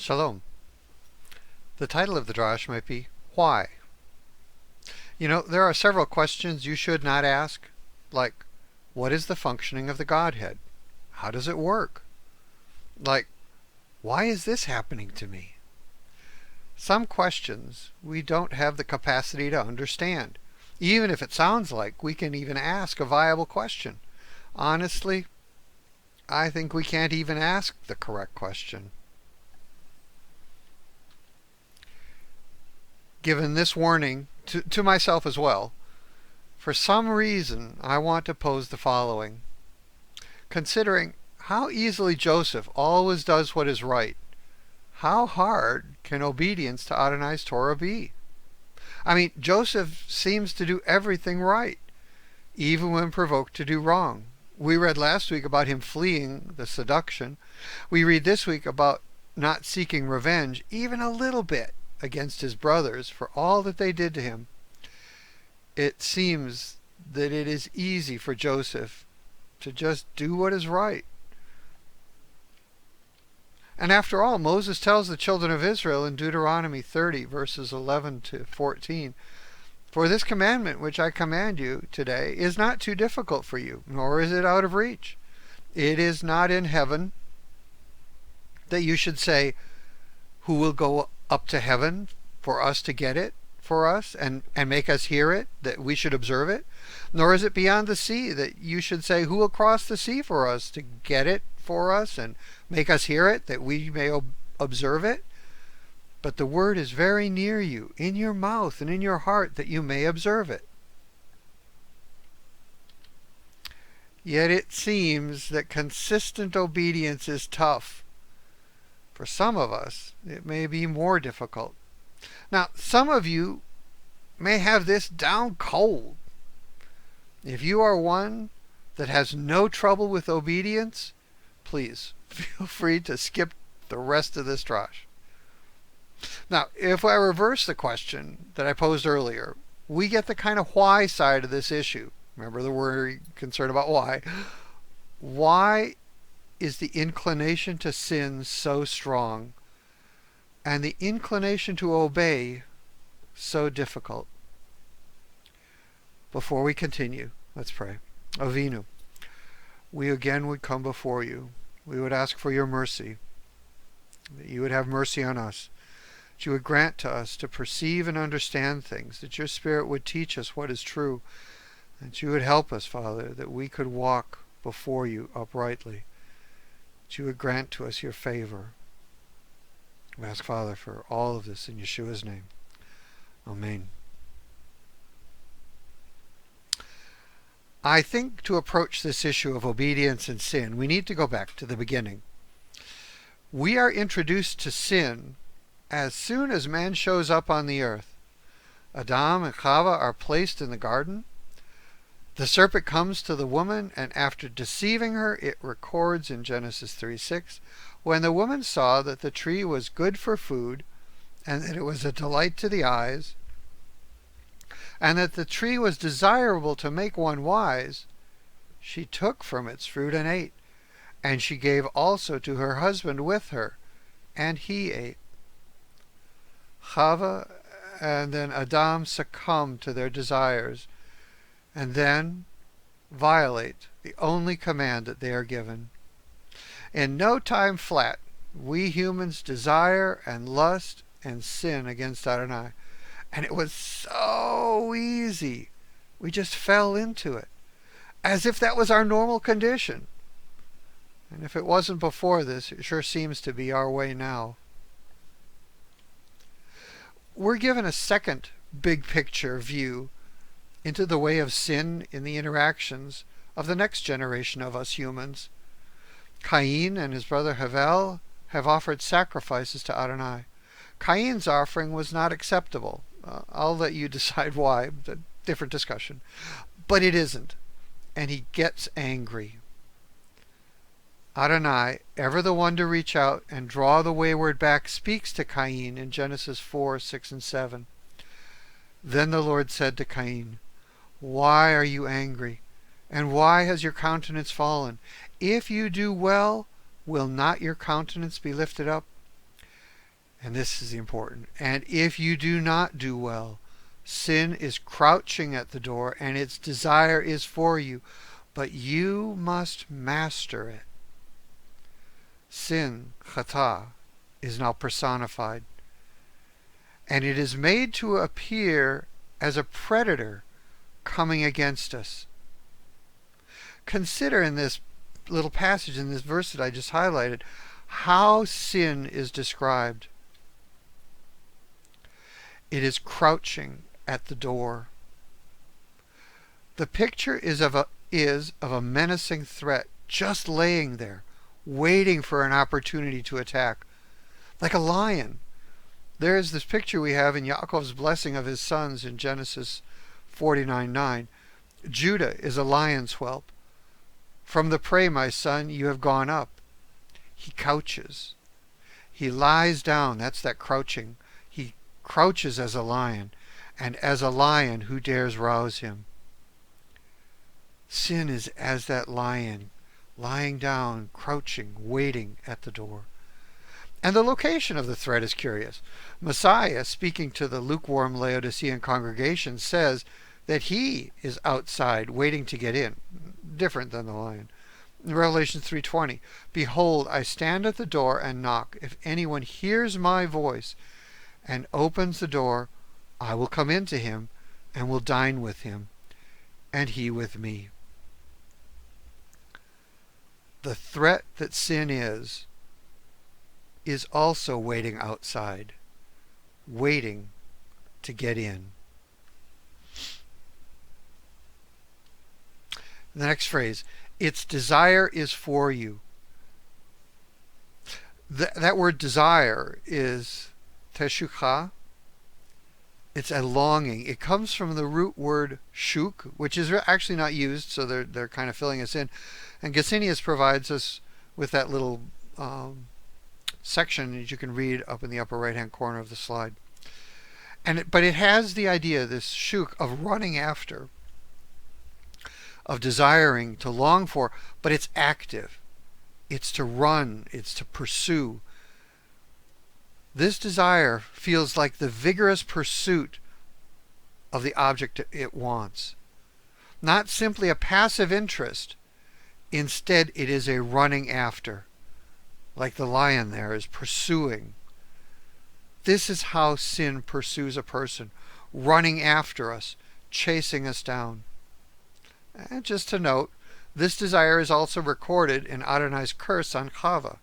Shalom. The title of the drash might be, Why? There are several questions you should not ask, like, what is the functioning of the Godhead? How does it work? Like, why is this happening to me? Some questions we don't have the capacity to understand, even if it sounds like we can even ask a viable question. Honestly, I think we can't even ask the correct question. Given this warning to myself as well, for some reason I want to pose the following. Considering how easily Joseph always does what is right, how hard can obedience to Adonai's Torah be? Joseph seems to do everything right, even when provoked to do wrong. We read last week about him fleeing the seduction. We read this week about not seeking revenge, even a little bit, against his brothers for all that they did to him. It seems that it is easy for Joseph to just do what is right. And after all, Moses tells the children of Israel in Deuteronomy 30, verses 11 to 14, "For this commandment which I command you today is not too difficult for you, nor is it out of reach. It is not in heaven that you should say, 'Who will go up to heaven for us to get it for us and make us hear it, that we should observe it? Nor is it beyond the sea that you should say, Who will cross the sea for us to get it for us and make us hear it, that we may observe it? But the word is very near you, in your mouth and in your heart, that you may observe it.'" Yet it seems that consistent obedience is tough. For some of us, it may be more difficult. Now, some of you may have this down cold. If you are one that has no trouble with obedience, please feel free to skip the rest of this drash. Now, if I reverse the question that I posed earlier, we get the kind of why side of this issue. Remember the word concern about why. Why is the inclination to sin so strong and the inclination to obey so difficult? Before we continue, let's pray. Avinu, we again would come before you. We would ask for your mercy, that you would have mercy on us, that you would grant to us to perceive and understand things, that your Spirit would teach us what is true, that you would help us, Father, that we could walk before you uprightly, that you would grant to us your favor. We ask, Father, for all of this in Yeshua's name. Amen. I think to approach this issue of obedience and sin, we need to go back to the beginning. We are introduced to sin as soon as man shows up on the earth. Adam and Chava are placed in the garden. The serpent comes to the woman, and after deceiving her, it records in Genesis 3:6, "When the woman saw that the tree was good for food, and that it was a delight to the eyes, and that the tree was desirable to make one wise, she took from its fruit and ate. And she gave also to her husband with her, and he ate." Chava and then Adam succumb to their desires, and then violate the only command that they are given. In no time flat, we humans desire and lust and sin against Adonai. And it was so easy. We just fell into it, as if that was our normal condition. And if it wasn't before this, it sure seems to be our way now. We're given a second big picture view into the way of sin in the interactions of the next generation of us humans. Cain and his brother Havel have offered sacrifices to Adonai. Cain's offering was not acceptable. I'll let you decide why, a different discussion. But it isn't, and he gets angry. Adonai, ever the one to reach out and draw the wayward back, speaks to Cain in Genesis 4:6 and 7. "Then the Lord said to Cain, Why are you angry? And why has your countenance fallen? If you do well, will not your countenance be lifted up? And this is important. And if you do not do well, sin is crouching at the door, and its desire is for you, but you must master it. Sin, chata, is now personified, and it is made to appear as a predator coming against us. Consider in this little passage, in this verse that I just highlighted, how sin is described. It is crouching at the door. The picture is of a menacing threat, just laying there, waiting for an opportunity to attack, like a lion. There is this picture we have in Yaakov's blessing of his sons in Genesis 49:9. Judah is a lion's whelp. From the prey, my son, you have gone up. He couches. He lies down. That's that crouching. He crouches as a lion, and as a lion, who dares rouse him? Sin is as that lion, lying down, crouching, waiting at the door. And the location of the threat is curious. Messiah, speaking to the lukewarm Laodicean congregation, says that he is outside waiting to get in, different than the lion. In Revelation 3:20, behold, I stand at the door and knock. If anyone hears my voice and opens the door, I will come into him and will dine with him, and he with me. The threat that sin is also waiting outside, waiting to get in. The next phrase, its desire is for you. That word desire is teshukha. It's a longing. It comes from the root word shuk, which is actually not used, so they're kind of filling us in. And Gesenius provides us with that little section that you can read up in the upper right-hand corner of the slide. But it has the idea, this shuk, of running after, of desiring, to long for, but it's active. It's to run, it's to pursue. This desire feels like the vigorous pursuit of the object it wants. Not simply a passive interest. Instead, it is a running after, like the lion there is pursuing. This is how sin pursues a person, running after us, chasing us down. And just to note, this desire is also recorded in Adonai's curse on Chava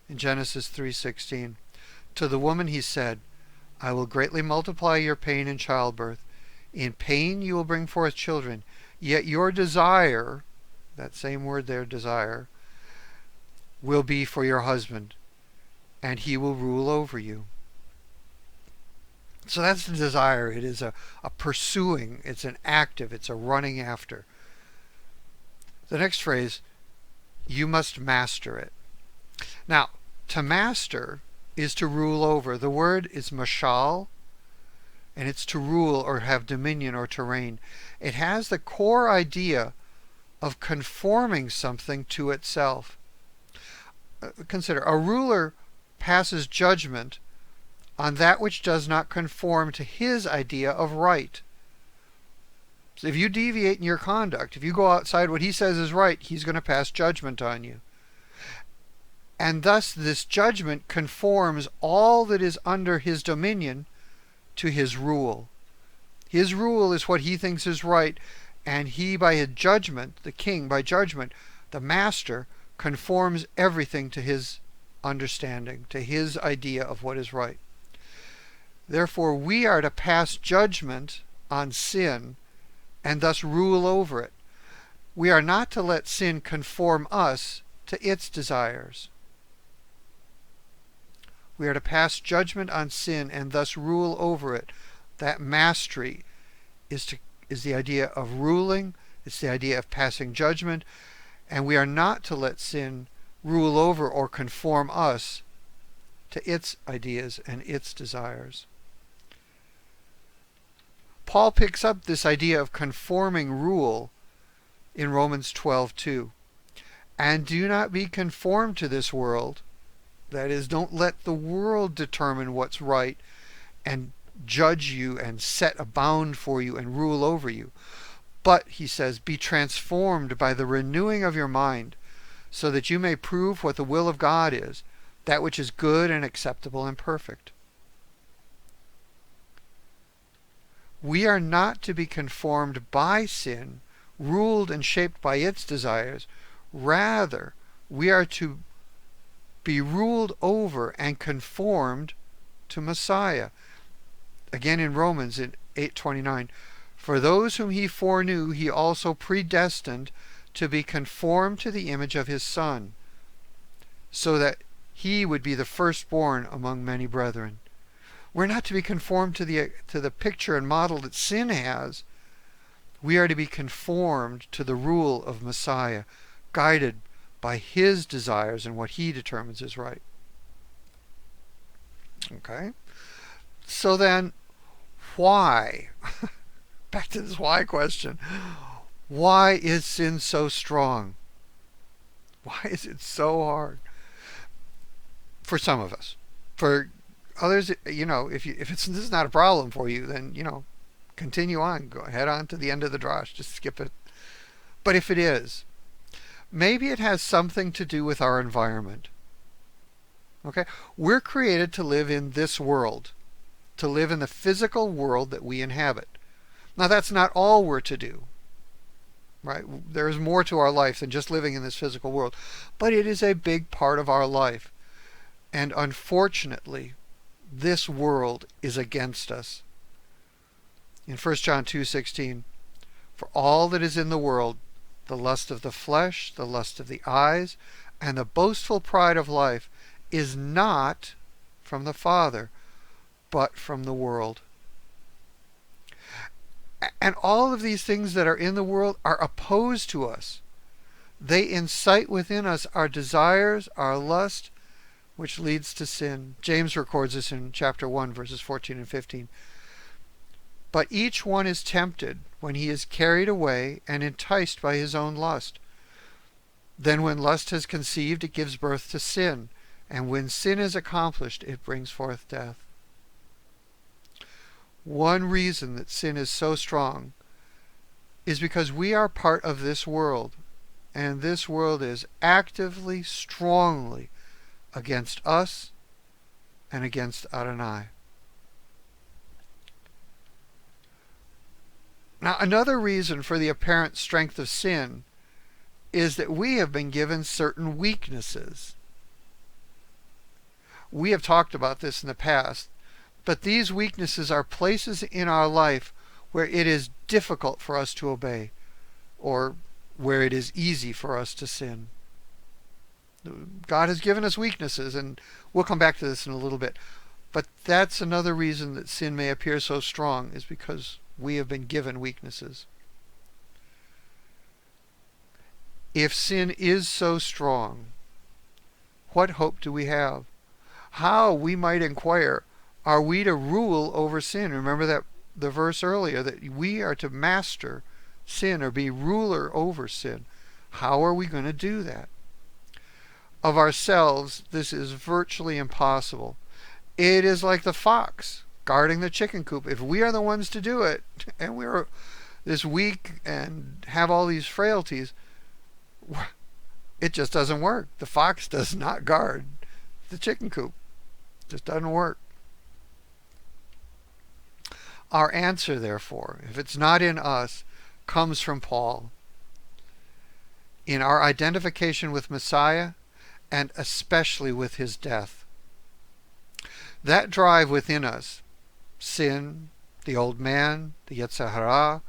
in Genesis 3:16. To the woman he said, I will greatly multiply your pain in childbirth. In pain you will bring forth children, yet your desire, that same word there, desire, will be for your husband, and he will rule over you. So that's the desire. It is a pursuing, it's an active, it's a running after. The next phrase, you must master it. Now, to master is to rule over. The word is mashal, and it's to rule or have dominion or to reign. It has the core idea of conforming something to itself. Consider, a ruler passes judgment on that which does not conform to his idea of right. So if you deviate in your conduct, if you go outside what he says is right, he's going to pass judgment on you. And thus this judgment conforms all that is under his dominion to his rule. His rule is what he thinks is right, and he, by his judgment, the king, by judgment, the master, conforms everything to his understanding, to his idea of what is right. Therefore, we are to pass judgment on sin and thus rule over it. We are not to let sin conform us to its desires. We are to pass judgment on sin and thus rule over it. That mastery is the idea of ruling, it's the idea of passing judgment, and we are not to let sin rule over or conform us to its ideas and its desires. Paul picks up this idea of conforming rule in Romans 12:2. And do not be conformed to this world, That is, don't let the world determine what's right and judge you and set a bound for you and rule over you. But, he says, be transformed by the renewing of your mind, so that you may prove what the will of God is, that which is good and acceptable and perfect. We are not to be conformed by sin, ruled and shaped by its desires. Rather, we are to be ruled over and conformed to Messiah. Again in Romans in 8:29, for those whom he foreknew, he also predestined to be conformed to the image of his Son, so that he would be the firstborn among many brethren. We're not to be conformed to the picture and model that sin has. We are to be conformed to the rule of Messiah, guided by his desires and what he determines is right. Okay? So then, why? Back to this why question. Why is sin so strong? Why is it so hard? For some of us. For others, if this is not a problem for you, then, continue on. Go head on to the end of the drash. Just skip it. But if it is, maybe it has something to do with our environment. Okay? We're created to live in this world, to live in the physical world that we inhabit. Now, that's not all we're to do, right? There is more to our life than just living in this physical world, but it is a big part of our life. And unfortunately, this world is against us. In 1 John 2:16, for all that is in the world, the lust of the flesh, the lust of the eyes, and the boastful pride of life is not from the Father, but from the world. And all of these things that are in the world are opposed to us. They incite within us our desires, our lust, which leads to sin. James records this in chapter 1, verses 14 and 15. But each one is tempted when he is carried away and enticed by his own lust. Then when lust has conceived, it gives birth to sin. And when sin is accomplished, it brings forth death. One reason that sin is so strong is because we are part of this world. And this world is actively, strongly against us and against Adonai. Now, another reason for the apparent strength of sin is that we have been given certain weaknesses. We have talked about this in the past, but these weaknesses are places in our life where it is difficult for us to obey, or where it is easy for us to sin. God has given us weaknesses, and we'll come back to this in a little bit. But that's another reason that sin may appear so strong, is because we have been given weaknesses. If sin is so strong, what hope do we have? How, we might inquire, are we to rule over sin? Remember that the verse earlier, that we are to master sin or be ruler over sin. How are we going to do that? Of ourselves, this is virtually impossible. It is like the fox guarding the chicken coop. If we are the ones to do it, and we're this weak and have all these frailties, it just doesn't work. The fox does not guard the chicken coop. It just doesn't work. Our answer, therefore, if it's not in us, comes from Paul. In our identification with Messiah, and especially with his death. That drive within us, sin, the old man, the Yetzer Hara,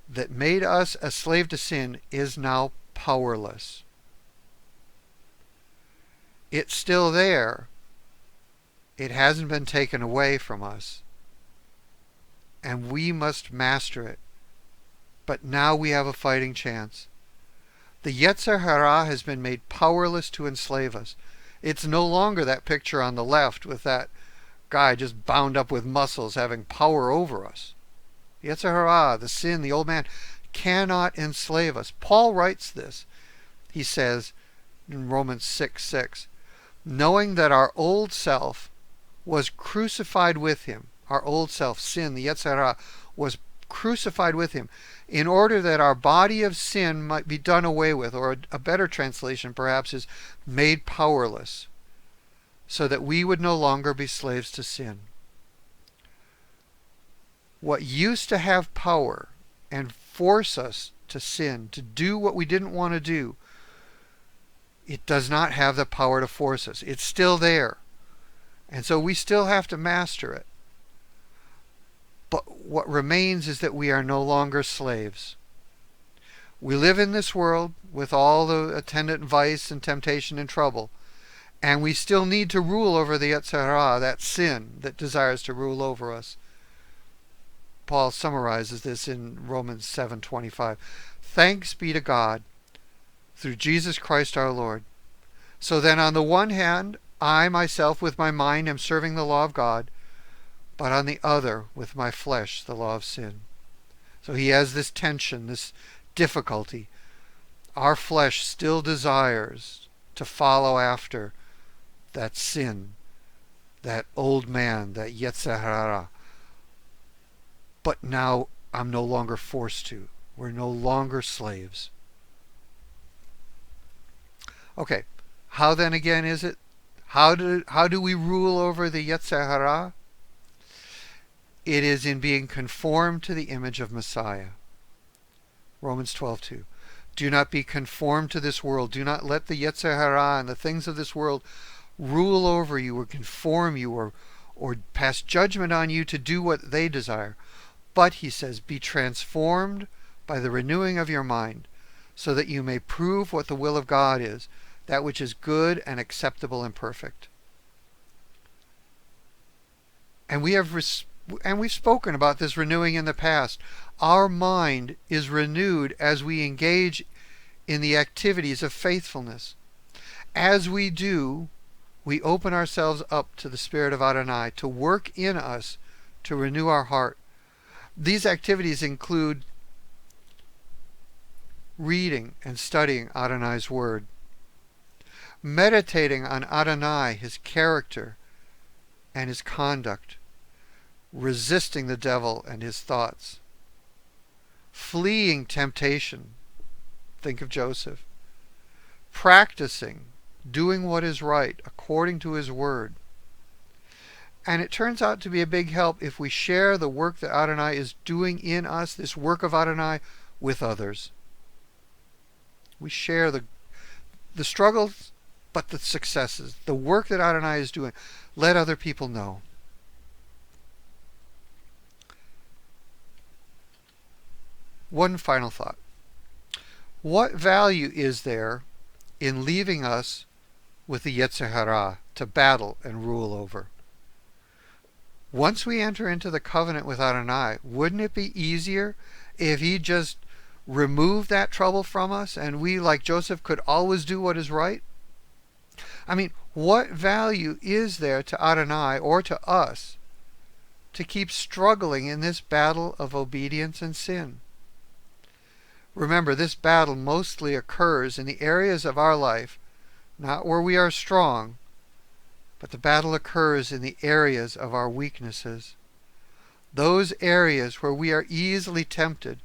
that made us a slave to sin, is now powerless. It's still there. It hasn't been taken away from us. And we must master it. But now we have a fighting chance. The Yetzer Hara has been made powerless to enslave us. It's no longer that picture on the left with that guy just bound up with muscles having power over us. Yetzer Hara, the sin, the old man, cannot enslave us. Paul writes this. He says in Romans 6:6, knowing that our old self was crucified with him. Our old self, sin, the Yetzer Hara, was crucified with him in order that our body of sin might be done away with, or a better translation perhaps is made powerless, so that we would no longer be slaves to sin. What used to have power and force us to sin, to do what we didn't want to do, it does not have the power to force us. It's still there. And so we still have to master it. But what remains is that we are no longer slaves. We live in this world with all the attendant vice and temptation and trouble, and we still need to rule over the Yetzer Hara, that sin that desires to rule over us. Paul summarizes this in Romans 7:25. Thanks be to God through Jesus Christ our Lord. So then on the one hand, I myself with my mind am serving the law of God, but on the other, with my flesh, the law of sin. So he has this tension, this difficulty. Our flesh still desires to follow after that sin, that old man, that Yetzer Hara. But now I'm no longer forced to. We're no longer slaves. Okay, how then again is it? How do we rule over the Yetzer Hara? It is in being conformed to the image of Messiah. Romans 12:2. Do not be conformed to this world. Do not let the Yetzer Hara and the things of this world rule over you or conform you or pass judgment on you to do what they desire. But, he says, be transformed by the renewing of your mind, so that you may prove what the will of God is, that which is good and acceptable and perfect. And we've spoken about this renewing in the past. Our mind is renewed as we engage in the activities of faithfulness. As we do, we open ourselves up to the Spirit of Adonai to work in us to renew our heart. These activities include reading and studying Adonai's Word, meditating on Adonai, his character and his conduct, resisting the devil and his thoughts, fleeing temptation, think of Joseph, practicing, doing what is right according to his word. And it turns out to be a big help if we share the work that Adonai is doing in us, this work of Adonai, with others. We share the struggles, but the successes, the work that Adonai is doing. Let other people know. One final thought. What value is there in leaving us with the Yetzer Hara to battle and rule over? Once we enter into the covenant with Adonai, wouldn't it be easier if he just removed that trouble from us and we, like Joseph, could always do what is right? I mean, what value is there to Adonai or to us to keep struggling in this battle of obedience and sin? Remember, this battle mostly occurs in the areas of our life, not where we are strong, but the battle occurs in the areas of our weaknesses. Those areas where we are easily tempted,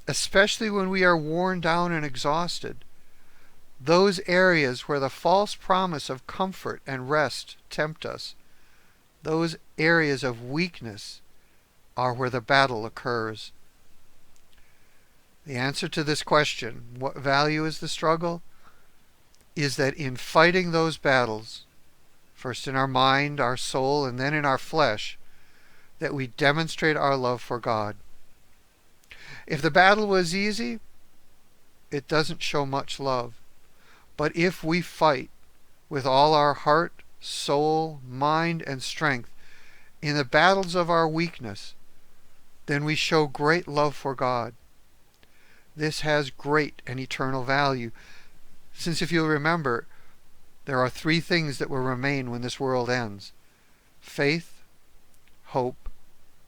especially when we are worn down and exhausted. Those areas where the false promise of comfort and rest tempt us. Those areas of weakness are where the battle occurs. The answer to this question, what value is the struggle, is that in fighting those battles, first in our mind, our soul, and then in our flesh, that we demonstrate our love for God. If the battle was easy, it doesn't show much love. But if we fight with all our heart, soul, mind, and strength in the battles of our weakness, then we show great love for God. This has great and eternal value, since if you'll remember, there are three things that will remain when this world ends: faith, hope,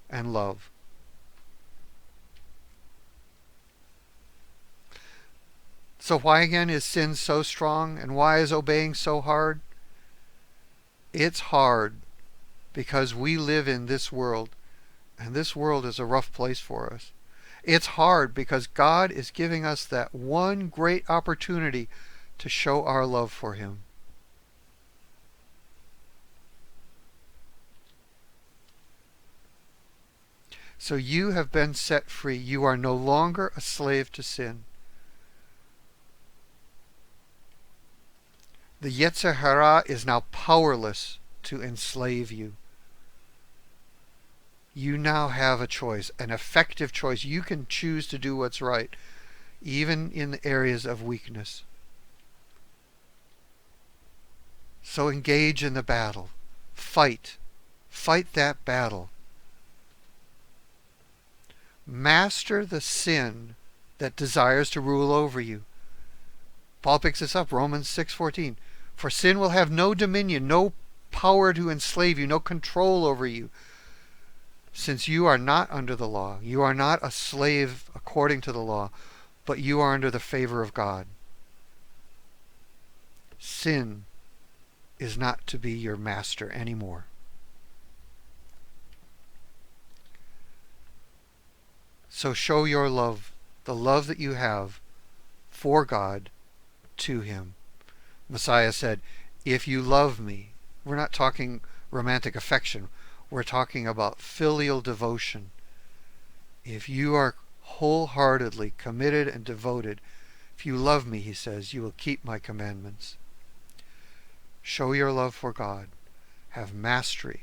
and love. So why again is sin so strong, and why is obeying so hard? It's hard because we live in this world, and this world is a rough place for us. It's hard because God is giving us that one great opportunity to show our love for Him. So you have been set free. You are no longer a slave to sin. The Yetzer Hara is now powerless to enslave you. You now have a choice, an effective choice. You can choose to do what's right, even in the areas of weakness. So engage in the battle. Fight. Fight that battle. Master the sin that desires to rule over you. Paul picks this up, Romans 6:14. For sin will have no dominion, no power to enslave you, no control over you. Since you are not under the law, you are not a slave according to the law, but you are under the favor of God. Sin is not to be your master anymore. So show your love, the love that you have for God, to Him. Messiah said, if you love me, we're not talking romantic affection, we're talking about filial devotion. If you are wholeheartedly committed and devoted, if you love me, He says, you will keep my commandments. Show your love for God. Have mastery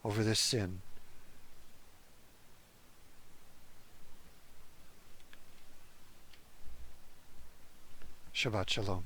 over this sin. Shabbat Shalom.